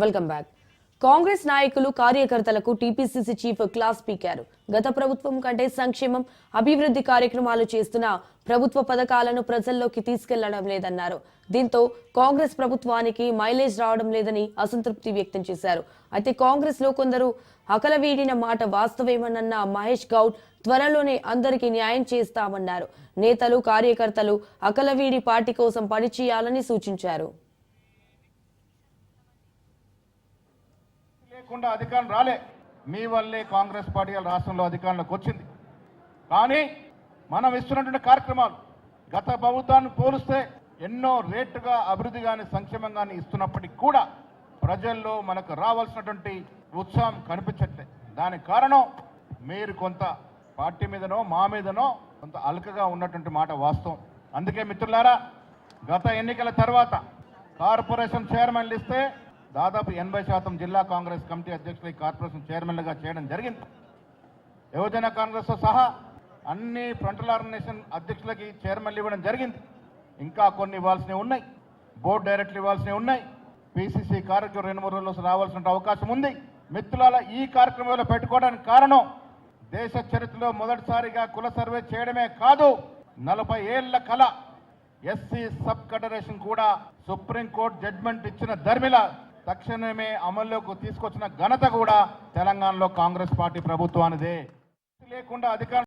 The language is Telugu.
Welcome back. కాంగ్రెస్ నాయకులు కార్యకర్తలకు టీపీసీసీ చీఫ్ క్లాస్ పీకారు. గత ప్రభుత్వం కంటే సంక్షేమం, అభివృద్ధి కార్యక్రమాలు చేస్తున్న ప్రభుత్వ పథకాలను ప్రజల్లోకి తీసుకెళ్లడం లేదన్నారు. దీంతో కాంగ్రెస్ ప్రభుత్వానికి మైలేజ్ రావడం లేదని అసంతృప్తి వ్యక్తం చేశారు. అయితే కాంగ్రెస్ లో కొందరు అకలవీడిన మాట వాస్తవేమన్న మహేష్ గౌడ్ త్వరలోనే అందరికీ న్యాయం చేస్తామన్నారు. నేతలు, కార్యకర్తలు అకలవీడి పార్టీ కోసం పనిచేయాలని సూచించారు. లేకుండా అధికారం రాలే, మీ వల్లే కాంగ్రెస్ పార్టీ రాష్ట్రంలో అధికారంలోకి వచ్చింది. కానీ మనం ఇస్తున్నటువంటి కార్యక్రమాలు గత ప్రభుత్వాన్ని పోలిస్తే ఎన్నో రేటుగా అభివృద్ధి కానీ సంక్షేమం కానీ ఇస్తున్నప్పటికీ కూడా ప్రజల్లో మనకు రావాల్సినటువంటి ఉత్సాహం కనిపించట్లేదు. దానికి కారణం మీరు కొంత పార్టీ మీదనో మా మీదనో కొంత అలకగా ఉన్నటువంటి మాట వాస్తవం. అందుకే మిత్రులారా, గత ఎన్నికల తర్వాత కార్పొరేషన్ చైర్మన్లు ఇస్తే దాదాపు 80% జిల్లా కాంగ్రెస్ కమిటీ అధ్యక్షులు ఈ కార్పొరేషన్ చైర్మన్లుగా చేయడం జరిగింది. యువజన కాంగ్రెస్తో సహా అన్ని ఫ్రంటల్ ఆర్గనైజేషన్ అధ్యక్షులకి చైర్మన్లు ఇవ్వడం జరిగింది. ఇంకా కొన్ని ఇవ్వాల్సినవి ఉన్నాయి, బోర్డు డైరెక్టర్లు ఇవ్వాల్సినవి ఉన్నాయి, పీసీసీ కార్యక్రమం 2-3 రోజుల్లో రావాల్సిన అవకాశం ఉంది. మిత్రులారా, ఈ కార్యక్రమంలో పెట్టుకోవడానికి కారణం దేశ చరిత్రలో మొదటిసారిగా కుల సర్వే చేయడమే కాదు, 40 ఏళ్ల కళ ఎస్సీ సబ్ ఫెడరేషన్ కూడా సుప్రీంకోర్టు జడ్జిమెంట్ ఇచ్చిన ధర్మిల తక్షణమే అమల్లోకి తీసుకొచ్చిన ఘనత కూడా తెలంగాణలో కాంగ్రెస్ పార్టీ ప్రభుత్వానిదే. లేకుండా అధికారం